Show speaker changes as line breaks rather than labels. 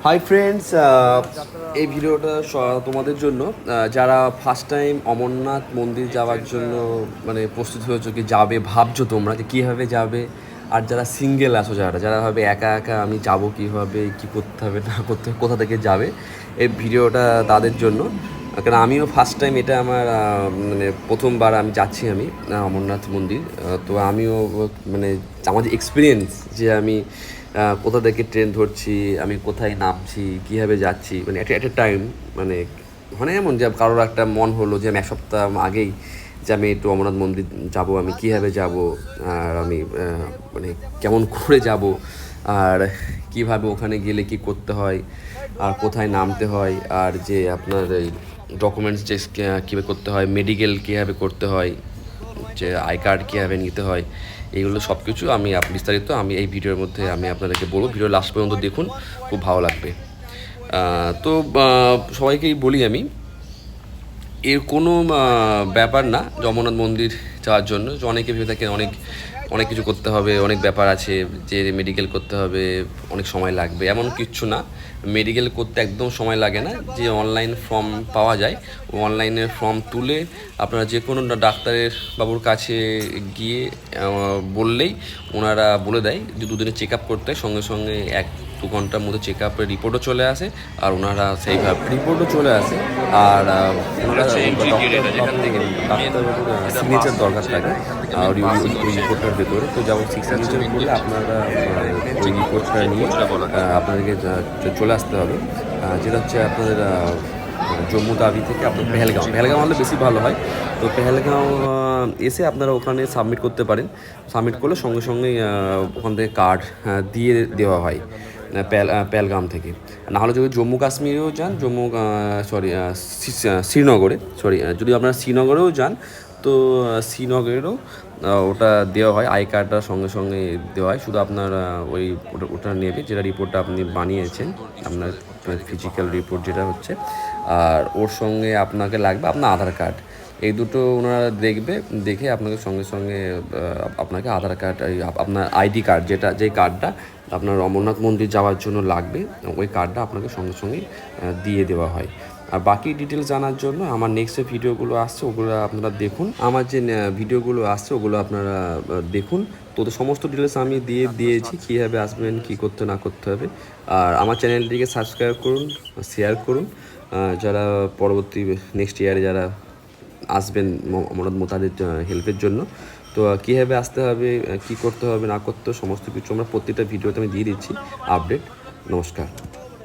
Hi friends, এই ভিডিওটা তোমাদের জন্য যারা ফার্স্ট টাইম অমরনাথ মন্দির যাওয়ার জন্য মানে প্রস্তুত হয়েছো কি যাবে ভাবছো তোমরা যে কীভাবে যাবে, আর যারা সিঙ্গেল আছো যারা যারা ভাবে একা একা আমি যাব কীভাবে কী করতে হবে না করতে হবে কোথা থেকে যাবে, এই ভিডিওটা তাদের জন্য। কারণ আমিও ফার্স্ট টাইম, এটা আমার মানে প্রথমবার আমি যাচ্ছি আমি অমরনাথ মন্দির। তো আমিও মানে আমার যে এক্সপিরিয়েন্স যে আমি কোথা থেকে ট্রেন ধরছি, আমি কোথায় নামছি, কীভাবে যাচ্ছি, মানে একটা টাইম মানে মানে এমন যে কারোর একটা মন হলো যে আমি এক সপ্তাহ আগেই যে আমি একটু অমরনাথ মন্দির যাব, আমি কীভাবে যাব, আর আমি মানে কেমন করে যাব, আর কীভাবে ওখানে গেলে কী করতে হয়, আর কোথায় নামতে হয়, আর যে আপনার এই ডকুমেন্টস যে কীভাবে করতে হয়, মেডিকেল কীভাবে করতে হয়, যে আই কার্ড কীভাবে নিতে হয়, এইগুলো সব কিছু আমি বিস্তারিত আমি এই ভিডিওর মধ্যে আমি আপনাদেরকে বলবো। ভিডিও লাস্ট পর্যন্ত দেখুন, খুব ভালো লাগবে। তো সবাইকেই বলি আমি, এর কোনো ব্যাপার না অমরনাথ মন্দির যাওয়ার জন্য। যে অনেকে ভেবে থাকেন অনেক অনেক কিছু করতে হবে, অনেক ব্যাপার আছে, যে মেডিকেল করতে হবে, অনেক সময় লাগবে, এমন কিচ্ছু না। মেডিকেল করতে একদম সময় লাগে না। যে অনলাইন ফর্ম পাওয়া যায়, অনলাইনে ফর্ম তুলে আপনারা যে কোনো ডাক্তারের বাবুর কাছে গিয়ে বললেই ওনারা বলে দেয় যে দুদিনে চেক আপ করতে, সঙ্গে সঙ্গে 1-2 ঘন্টার মধ্যে চেক আপের রিপোর্টও চলে আসে, আর ওনারা সেইভাবে রিপোর্টও চলে আসে। আর ওনারা ডাক্তারবাবুর সিগনেচার দরকার থাকে আর ওই রিপোর্টটার ভেতরে। তো যেমন সিগনেচার করলে আপনারা ওই রিপোর্টটা নিয়ে আপনাদেরকে চলে আসতে হবে, যেটা হচ্ছে আপনাদের জম্মু তাবি থেকে আপনার পেহেলগাঁও হলে বেশি ভালো হয়। তো পেহেলগাঁও এসে আপনারা ওখানে সাবমিট করতে পারেন। সাবমিট করলে সঙ্গে সঙ্গেই ওখান থেকে কার্ড দিয়ে দেওয়া হয় পেহেলগাম থেকে। নাহলে যদি জম্মু কাশ্মীরেও যান, যদি আপনারা শ্রীনগরেও যান, তো শ্রীনগরেরও ওটা দেওয়া হয়, আই কার্ডটা সঙ্গে সঙ্গে দেওয়া হয়। শুধু আপনার ওটা নেবে যেটা রিপোর্টটা আপনি বানিয়েছেন, আপনার ফিজিক্যাল রিপোর্ট যেটা হচ্ছে, আর ওর সঙ্গে আপনাকে লাগবে আপনার আধার কার্ড। এই দুটো ওনারা দেখে আপনাকে সঙ্গে সঙ্গে আপনাকে আধার কার্ড, আপনার আইডি কার্ড যেই কার্ডটা আপনার অমরনাথ মন্দির যাওয়ার জন্য লাগবে, ওই কার্ডটা আপনাকে সঙ্গে সঙ্গেই দিয়ে দেওয়া হয়। আর বাকি ডিটেলস জানার জন্য আমার নেক্সট যে ভিডিওগুলো আসছে ওগুলো আপনারা দেখুন, আমার যে ভিডিওগুলো আসছে ওগুলো আপনারা দেখুন। তো সমস্ত ডিটেলস আমি দিয়েছি কীভাবে আসবেন, কী করতে না করতে হবে। আর আমার চ্যানেলটিকে সাবস্ক্রাইব করুন, শেয়ার করুন, যারা পরবর্তী নেক্সট ইয়ারে যারা আসবেন অমরনাথ মোতাদের হেল্পের জন্য। তো কীভাবে আসতে হবে, কী করতে হবে না করতে হবে, সমস্ত কিছু আমরা প্রত্যেকটা ভিডিওতে আমি দিয়ে দিচ্ছি আপডেট। নমস্কার।